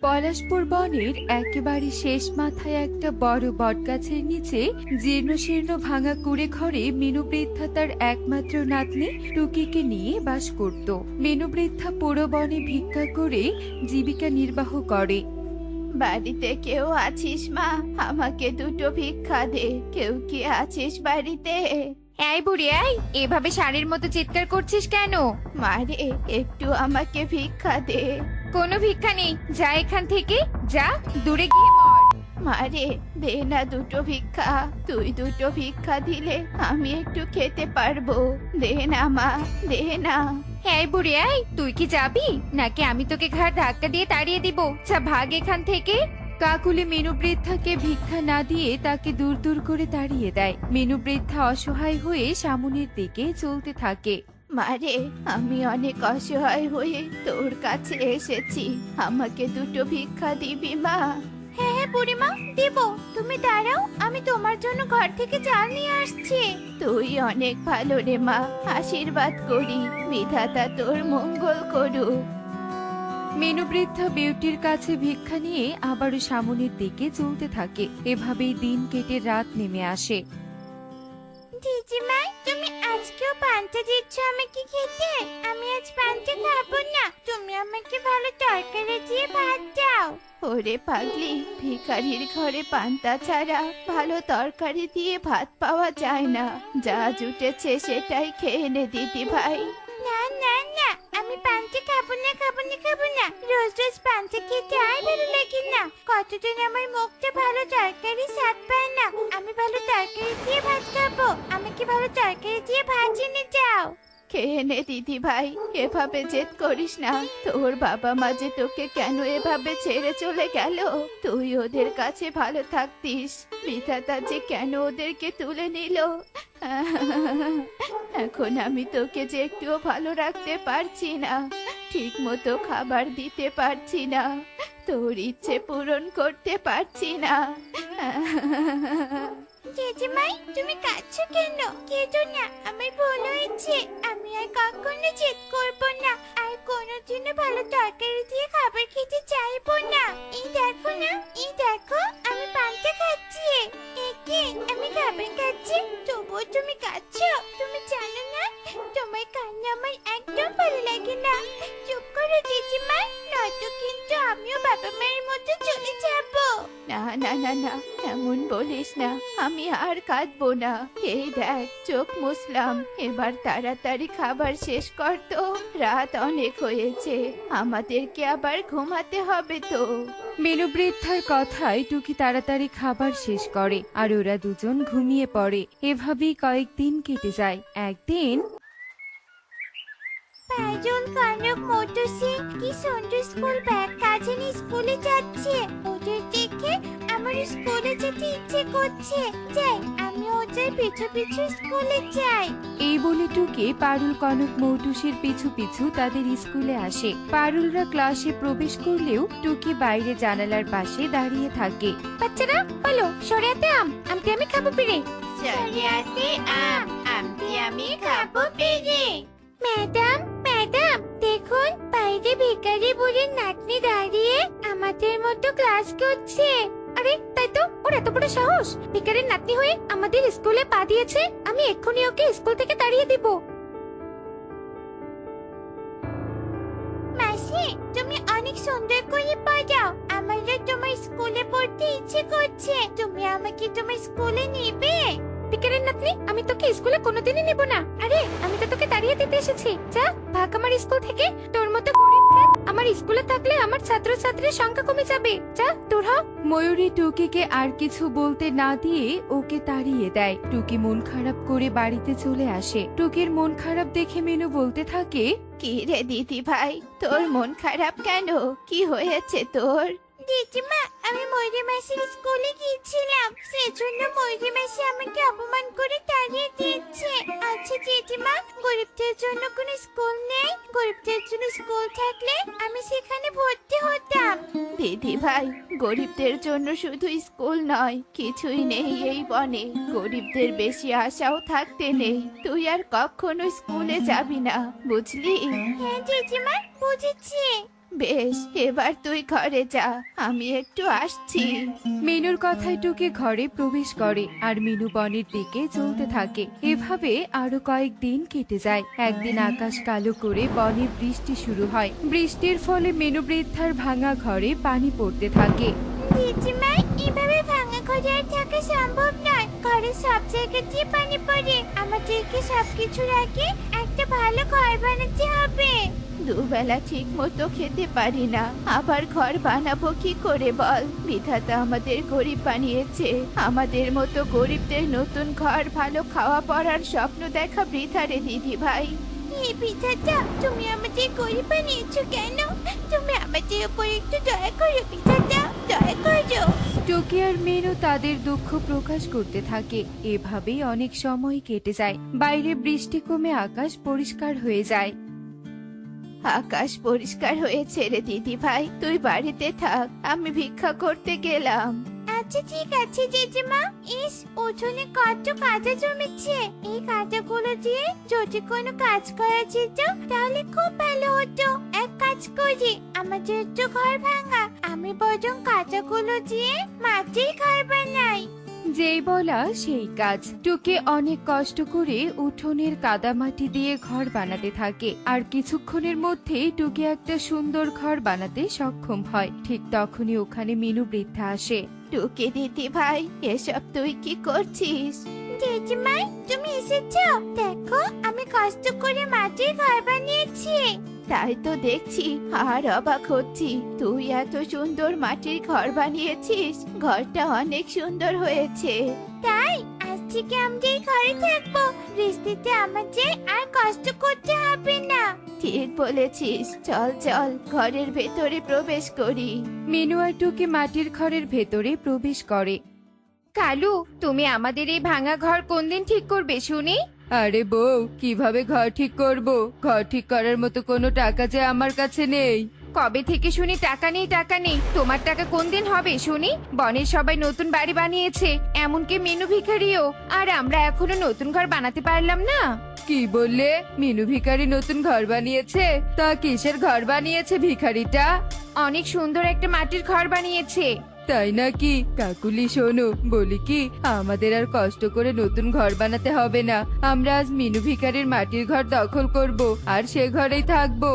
পলাশপুর বনের একেবারে শেষ মাথায় একটা বড় বটগাছের নিচে জীর্ণশীর্ণ ভাঙা কুড়ে ঘরে মিনু বৃদ্ধা তার একমাত্র নাতনি টুকিকে নিয়ে বাস করত। মিনু বৃদ্ধা পুরো বনে ভিক্ষা করে জীবিকা নির্বাহ করে। বাড়িতে কেউ আছিস মা? আমাকে দুটো ভিক্ষা দে। কেউ কি আছিস বাড়িতে? এই বুড়ি, এই এভাবে শাড়ির মতো চিৎকার করছিস কেন? মারে, একটু আমাকে ভিক্ষা দে। কোনো ভিক্ষা নেই, যা এখান থেকে, যা দূরে গিয়ে মর। মারে, দে না দুটো ভিক্ষা। তুই দুটো ভিক্ষা দিলে আমি একটু খেতে পারবো। দে না মা, দে না। এই বুড়ি, এই তুই কি যাবি নাকি আমি তোকে ঘাড় ধাক্কা দিয়ে তাড়িয়ে দিব? যা ভাগ এখান থেকে। কাকুলি মিনু বৃদ্ধাকে ভিক্ষা না দিয়ে তাকে দূর দূর করে তাড়িয়ে দেয়। মিনু বৃদ্ধা অসহায় হয়ে সামনের দিকে চলতে থাকে। মারে, আমি অনেক অসহায় হয়ে তোর কাছে এসেছি। আমাকে দুটো ভিক্ষা দিবি মা? হ্যাঁ হ্যাঁ বুড়িমা, দিব। তুমি দাঁড়াও, আমি তোমার জন্য ঘর থেকে চাল নিয়ে আসছি। তুই অনেক ভালো রে মা, আশীর্বাদ করি বিধাতা তোর মঙ্গল করুক। মিনু বৃদ্ধা বিউটির কাছে ভিক্ষা নিয়ে আবারও সামনের দিকে চলতে থাকে। এভাবেই দিন কেটে রাত নেমে আসে। দিদিমা, তুমি আজকেও পান্তা দিচ্ছ আমাকে খেতে? আমি আজ পান্তা খাবো না। তুমি আমাকে ভালো তরকারি দিয়ে ভাত দাও। ওরে পাগলি, ভিখারির ঘরে পান্তা ছাড়া ভালো তরকারি দিয়ে ভাত পাওয়া যায় না। যা জুটেছে সেটাই খেয়ে নে দিদি ভাই। না না না, আমি পান্তা খাবো না, খাবো না, খাবো না। রোজ রোজ পান্তা খেতে আর ভালো লাগে না। কতদিন আমার মুখটা ভালো তরকারি স্বাদ পায় না। আমি ভালো তরকারি দিয়ে ভাত খাবো। আমাকে ভালো তরকারি দিয়ে ভাত এনে দাও। খেয়ে নে দিদি ভাই, এভাবে জেদ করিস না। তোর বাবা মা যে তোকে কেন এভাবে ছেড়ে চলে গেল? তুই ওদের কাছে ভালো থাকতিস, বিধাতা যে কেন ওদেরকে তুলে নিল। এখন আমি তোকে যে একটুও ভালো রাখতে পারছি না, ঠিক মতো খাবার দিতে পারছি না, তোর ইচ্ছে পূরণ করতে পারছি না। জেঠিমাই, তুমি কাঁদছো কেন? কেঁদো না, আমার ভুল হয়েছে। আমি আর কখনো জেদ করবো না, আর কোনোদিনও ভালো তরকারি দিয়ে খাবার খেতে চাইবো না। এই দেখো না, এই দেখো, আমি পান্তা খাচ্ছি। একে আমি খাবার খাচ্ছি, তবুও তুমি কাঁদছো? তুমি জানো না, তোমার কান্না আমার একদম ভালো লাগে না। চুপ করো জেঠিমা, নয়তো কিন্তু আমিও বাবা মায়ের মতো চলে যাবো। না না না না, এমন বলিস না। আমি আর কাঁদবো না। এই দেখ, চোখ মুছলাম। এবার তাড়াতাড়ি খাবার শেষ কর তো, রাত অনেক হয়েছে। আমাদেরকে আবার ঘুমাতে হবে তো। মিনু বৃদ্ধার কথায় টুকি তাড়াতাড়ি খাবার শেষ করে আর ওরা দুজন ঘুমিয়ে পড়ে। এভাবেই কয়েকদিন কেটে যায়। একদিন পাজল, কনক, মোটুসি কি সুন্দর স্কুল ব্যাগ কাজে নিয়ে স্কুলে যাচ্ছে। ওদের দেখে আমার স্কুলে যেতে ইচ্ছে করছে। যাই, আমি ওদের পিছু পিছু স্কুলে যাই। এই বলে টুকি পারুল, কনক, মৌটুসির পিছু পিছু তাদের স্কুলে আসে। পারুলরা ক্লাসে প্রবেশ করলেও টুকি বাইরে জানালার পাশে দাঁড়িয়ে থাকে। বাচ্চারা বলো, সরিয়াতে আম, আমটি আমি খাবো পেরে। সরিয়াতে আম, আমটি আমি খাবো পেরে। ম্যাডাম, ম্যাডাম, দেখুন বাইরে ভিখারি বুড়ির নাতনি দাঁড়িয়ে আমাদের মতো ক্লাস করছে। আরে তাই তো, ওর এত বড় সাহস! ভিখারির নাতনি হয়ে আমাদের স্কুলে পা দিয়েছে। আমি এক্ষুনি ওকে স্কুল থেকে তাড়িয়ে দিব। মাসি, তুমি অনেক সুন্দর করে পড়াও। আমারও তোমার স্কুলে পড়তে ইচ্ছে করছে। তুমি আমাকে তোমার স্কুলে নিবে? ভিখারির নাতনি, আমি তোকে স্কুলে কোনোদিনই নেব না। আরে আমি তো তোকে তাড়িয়ে দিতে এসেছি। যা ভাগ আমার স্কুল থেকে। তোর মতো গরিব খ্যাত আমার স্কুলে থাকলে আমার ছাত্রছাত্রীর সংখ্যা কমে যাবে। যা, দূর হ। ময়ূরী টুকিকে আর কিছু বলতে না দিয়ে ওকে তাড়িয়ে দেয়। টুকি মন খারাপ করে বাড়িতে চলে আসে। টুকির মন খারাপ দেখে মিনু বলতে থাকে, কি রে দিদি ভাই, তোর মন খারাপ কেন? কি হয়েছে তোর? দিদিমা, আমি ময়ূরী মাসির স্কুলে গিয়েছিলাম, সেজন্য ময়ূরী মাসি আমাকে অপমান করে তাড়িয়ে দিয়েছে। আচ্ছা দিদিমা, গরিবদের জন্য কোনো স্কুল নেই? গরিবদের জন্য স্কুল থাকলে আমি সেখানে ভর্তি হতাম। দিদি ভাই, গরিবদের জন্য শুধু স্কুল নয়, কিছুই নেই এই বনে। গরিবদের বেশি আশাও থাকতে নেই। তুই আর কখনো স্কুলে যাবি না, বুঝলি? হ্যাঁ দিদিমা, বুঝেছি। বেশ, এবার তুই ঘরে যা, আমি একটু আসছি। মিনুর কথায় টুকি ঘরে প্রবেশ করে আর মিনু বনের দিকে চলতে থাকে। এভাবে আরো কয়েকদিন কেটে যায়। একদিন আকাশ কালো করে বনে বৃষ্টি শুরু হয়। বৃষ্টির ফলে মিনু বৃদ্ধার ভাঙা ঘরে পানি পড়তে থাকে। দিদিমা, এভাবে ভাঙা ঘরে আর থাকা সম্ভব নয়। ঘরের সব জায়গাতে পানি পড়ে। আমাদেরকে সবকিছুর আগে একটা ভালো ঘর বানাতে হবে। দুবেলা ঠিক মতো খেতে পারি না, আবার ঘর বানাবো কি করে বল? বিধাতা আমাদের গরিব বানিয়েছে। আমাদের মতো গরিবদের নতুন ঘর, ভালো খাওয়া পড়ার স্বপ্ন দেখা বৃথা রে দিদি ভাই। এই বিধাতা, তুমি আমাদের গরিব বানিয়েছো কেন? তুমি আমাদের উপর একটু দয়া করো বিধাতা, দয়া করো। টুকি আর মিনু তাদের দুঃখ প্রকাশ করতে থাকে। এভাবেই অনেক সময় কেটে যায়। বাইরে বৃষ্টি কমে আকাশ পরিষ্কার হয়ে যায়। আকাশ পরিষ্কার হয়েছে রে দিদি ভাই, তুই বাড়িতে থাক, আমি ভিক্ষা করতে গেলাম। আচ্ছা ঠিক আছে জেঠিমা। ইস, উঠোনে কত কাদা জমেছে। এই কাদাগুলো দিয়ে যদি কোনো কাজ করা যেত তাহলে খুব ভালো হতো। এক কাজ করি, আমাদের তো ঘর ভাঙা, আমি বরং কাদাগুলো দিয়ে মাটির ঘর বানাই। যেই বলা সেই কাজ। টুকি অনেক কষ্ট করে উঠোনের কাদামাটি দিয়ে ঘর বানাতে থাকে আর কিছুক্ষণের মধ্যেই টুকি একটা সুন্দর ঘর বানাতে সক্ষম হয়। ঠিক তখনই ওখানে মিনু বৃদ্ধা আসে। টুকি দিদি ভাই, এসব তুই কি করছিস? জেঠিমা, তুমি এসেছো? দেখো, আমি কষ্ট করে মাটির ঘর বানিয়েছি। তাই তো দেখছি, আর অবাক হচ্ছি। তুই এত সুন্দর মাটির ঘর বানিয়েছিস, ঘরটা অনেক সুন্দর হয়েছে। তাই আজ থেকে আমরা এই ঘরে থাকবো। বৃষ্টিতে আমাদের আর কষ্ট করতে হবে না। ঠিক বলেছিস, চল চল ঘরের ভেতরে প্রবেশ করি। মিনু আর টুকি মাটির ঘরের ভেতরে প্রবেশ করে। কালু, তুমি আমাদের এই ভাঙা ঘর কোন দিন ঠিক করবে শুনি? আরে বউ, কিভাবে ঘর ঠিক করব? ঘর ঠিক করার মতো কোনো টাকা যে আমার কাছে নেই। কবে থেকে শুনি টাকা নেই টাকা নেই? তোমার টাকা কোন দিন হবে শুনি? বনের সবাই নতুন বাড়ি বানিয়েছে, এমনকি মিনু ভিখারিও, আর আমরা এখনো নতুন ঘর বানাতে পারলাম না। কি বললে? মিনু ভিখারি নতুন ঘর বানিয়েছে? তা কিসের ঘর বানিয়েছে ভিখারিটা? অনেক সুন্দর একটা মাটির ঘর বানিয়েছে। তাই নাকি? কাকুলি শোনো, বলি কি, আমাদের আর কষ্ট করে নতুন ঘর বানাতে হবে না। আমরা আজ মিনু ভিখারির মাটির ঘর দখল করব আর সে ঘরেই থাকবো।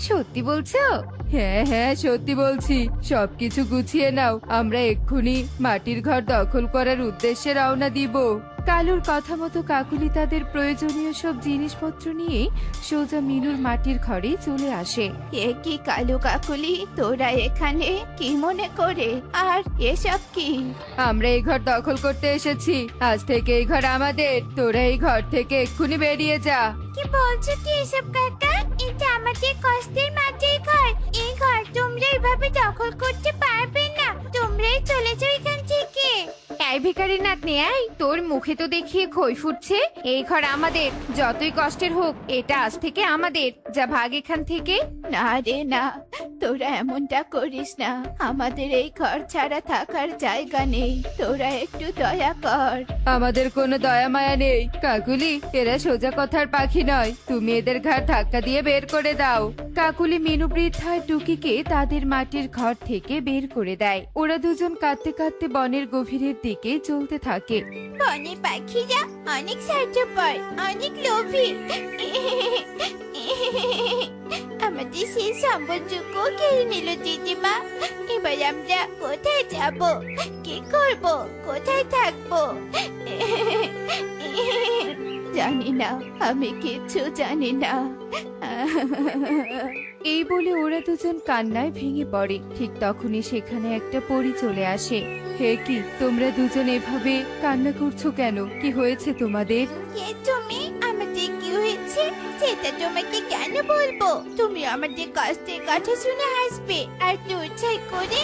সত্যি বলছো? হ্যাঁ হ্যাঁ, সত্যি বলছি। সবকিছু গুছিয়ে নাও, আমরা এক্ষুনি মাটির ঘর দখল করার উদ্দেশ্যে রওনা দিব। কালুর কথা মতো কাকুলি তাদের প্রয়োজনীয় সব জিনিসপত্র নিয়ে সোজা মিনুর মাটির ঘরে চলে আসে। এ কি কালু কাকুলি, তোরা এখানে কি মনে করে? আর এসব কি? আমরা এই ঘর দখল করতে এসেছি। আজ থেকে এই ঘর আমাদের। তোরা এই ঘর থেকে এক্ষুনি বেরিয়ে যা। কি বলছো কি এসব কাকা? এটা আমাদের কষ্টের মাটির ঘর। এই ঘর তোমরা এভাবে দখল করতে পারবে না। তোমরাই চলে যাও এখান থেকে। এই ভিখারির নাতনি, এই তোর মুখে তো দেখিয়ে খই ফুটছে। এই ঘর আমাদের, যতই কষ্টের হোক, এটা আজ থেকে আমাদের। যা ভাগ এখান থেকে। না রে না, তোরা এমনটা করিস না। আমাদের এই ঘর ছাড়া থাকার জায়গা নেই, তোরা একটু দয়া কর। আমাদের কোনো দয়া মায়া নেই কাকুলি, এরা সোজা কথার পাখি নয়। তুমি এদের ঘাড় ধাক্কা দিয়ে বের করে দাও। কাকুলি মিনু বৃদ্ধা আর টুকিকে তাদের মাটির ঘর থেকে বের করে দেয়। ওরা দুজন কাঁদতে কাঁদতে বনের গভীরের দিকে চলতে থাকে। বনের পাখিরা অনেক স্বার্থপর, অনেক লোভী। আমাদের সেই সম্পদটুকু কেড়ে নিল দিদিমা। এবার আমরা কোথায় যাব? কি করব? কোথায় থাকবো? জানি না, আমি কিচ্ছু জানি না। এই বলে ওরা দুজন কান্নায় ভেঙে পড়ে। ঠিক তখনই সেখানে একটা পরী চলে আসে। হে কি, তোমরা দুজন এভাবে কান্না করছো কেন? কি হয়েছে তোমাদের? কে তুমি? আমাদের কি হয়েছে সেটা তোমাকে কেন বলবো? তুমি আমাদের কষ্টের কথা শুনে হাসবে আর দূরছাই করে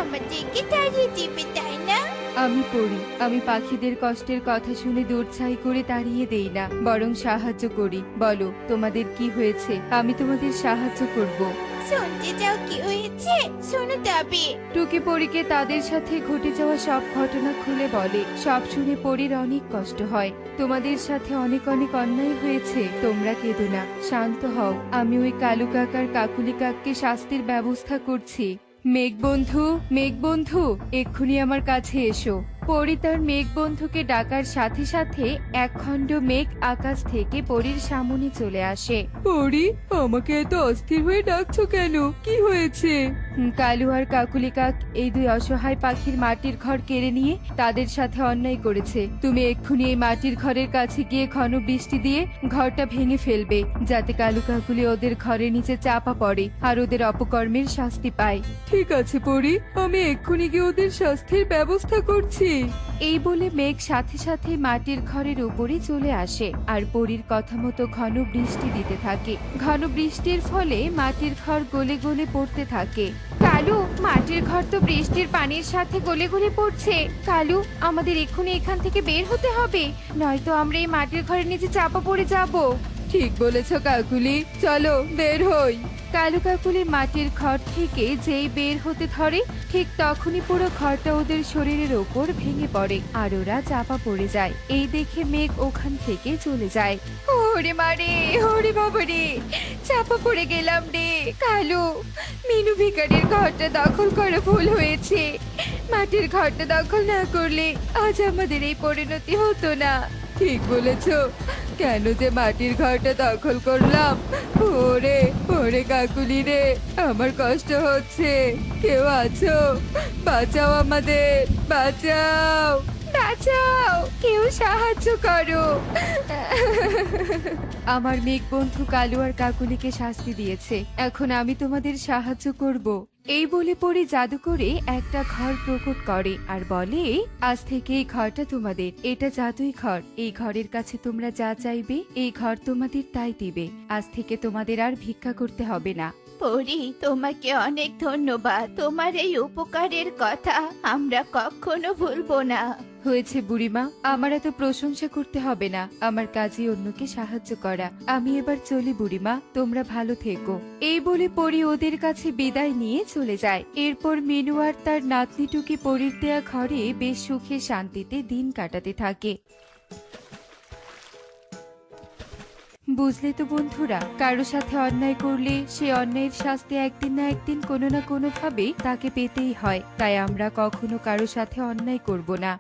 আমাদেরকে তাড়িয়ে দিবে, তাই না? আমি পড়ি। আমি পাখিদের কষ্টের কথা শুনে দূরছাই করে তাড়িয়ে দেই না, বরং সাহায্য করি। বলো, তোমাদের কি হয়েছে? আমি তোমাদের সাহায্য করব। শুনতে চাও কি হয়েছে? শোনো তবে। টুকি পরীকে তাদের সাথে ঘটে যাওয়া সব ঘটনা খুলে বলে। সব শুনে পরীর অনেক কষ্ট হয়। তোমাদের সাথে অনেক অনেক অন্যায় হয়েছে, তোমরা কেঁদো না, শান্ত হও। আমি ওই কালু কাকার কাকুলি কাককে শাস্তির ব্যবস্থা করছি। মেঘ বন্ধু, এক্ষুনি আমার কাছে এসো। পরী তার মেঘ বন্ধুকে ডাকার সাথে সাথে এক খণ্ড মেঘ আকাশ থেকে পরীর সামনে চলে আসে। পরী, আমাকে এত অস্থির হয়ে ডাকছো কেন? কি হয়েছে? কালু আর কাকুলি কাক এই দুই অসহায় পাখির মাটির ঘর কেড়ে নিয়ে তাদের সাথে অন্যায় করেছে। তুমি এক্ষুনি এই মাটির ঘরের কাছে গিয়ে ঘন বৃষ্টি দিয়ে ঘরটা ভেঙে ফেলবে, যাতে কালু কাকুলি ওদের ঘরের নিচে চাপা পড়ে আর ওদের অপকর্মের শাস্তি পায়। ঠিক আছে পরী, আমি এক্ষুনি গিয়ে ওদের শাস্তির ব্যবস্থা করছি। এই বলে মেঘ সাথে সাথে মাটির ঘরের উপরে চলে আসে আর পরীর কথা মতো ঘন বৃষ্টি দিতে থাকে। ঘন বৃষ্টির ফলে মাটির ঘর গলে গলে পড়তে থাকে। কালু, মাটির ঘর তো বৃষ্টির পানির সাথে গলে গলে পড়ছে। কালু, আমাদের এক্ষুনি এখান থেকে বের হতে হবে, নয়তো আমরা এই মাটির ঘরের নিচে চাপা পড়ে যাব। ঠিক বলেছ কাকুলি, চলো বের হই। কালু কাকুলি মাটির ঘর থেকে যেই বের হতে ধরে ঠিক তখনই পুরো ঘরটা ওদের শরীরের ওপর ভেঙে পড়ে আর ওরা চাপা পড়ে যায়। এই দেখে মেঘ ওখান থেকে চলে যায়। ওরে মারে, ওরে বাবারে, চাপা পড়ে গেলাম রে। কালু, মিনু ভিখারির ঘরটা দখল করা ভুল হয়েছে। মাটির ঘরটা দখল না করলে আজ আমাদের এই পরিণতি হতো না। ঠিক বলেছ, কেন যে মাটির ঘরটা দখল করলাম। ওরে ওরে কাকুলি রে, আমার কষ্ট হচ্ছে। কেউ আছো? বাঁচাও আমাদের, বাঁচাও বাঁচাও, কেউ সাহায্য করো। আমার মেঘ বন্ধু কালু আর কাকুলিকে শাস্তি দিয়েছে, এখন আমি তোমাদের সাহায্য করব। এই বলে পরে জাদু করে একটা ঘর প্রকট করে আর বলে, আজ থেকে এই ঘরটা তোমাদের। এটা জাদুই ঘর। এই ঘরের কাছে তোমরা যা চাইবে এই ঘর তোমাদের তাই দিবে। আজ থেকে তোমাদের আর ভিক্ষা করতে হবে না। পরি, তোমাকে অনেক ধন্যবাদ। তোমার এই উপকারের কথা আমরা কখনো ভুলবো না। হয়েছে বুড়িমা, আমার এত প্রশংসা করতে হবে না। আমার কাজই অন্যকে সাহায্য করা। আমি এবার চলি বুড়িমা, তোমরা ভালো থেকো। এই বলে পরি ওদের কাছে বিদায় নিয়ে চলে যায়। এরপর মিনু আর তার নাতনি টুকি পরির দেয়া ঘরে বেশ সুখে শান্তিতে দিন কাটাতে থাকে। বুঝলে তো বন্ধুরা, কারো সাথে অন্যায় করলে সে অন্যায়ের শাস্তি একদিন না একদিন কোনো না কোনো ভাবে তাকে পেতেই হয়। তাই আমরা কখনো কারো সাথে অন্যায় করব না।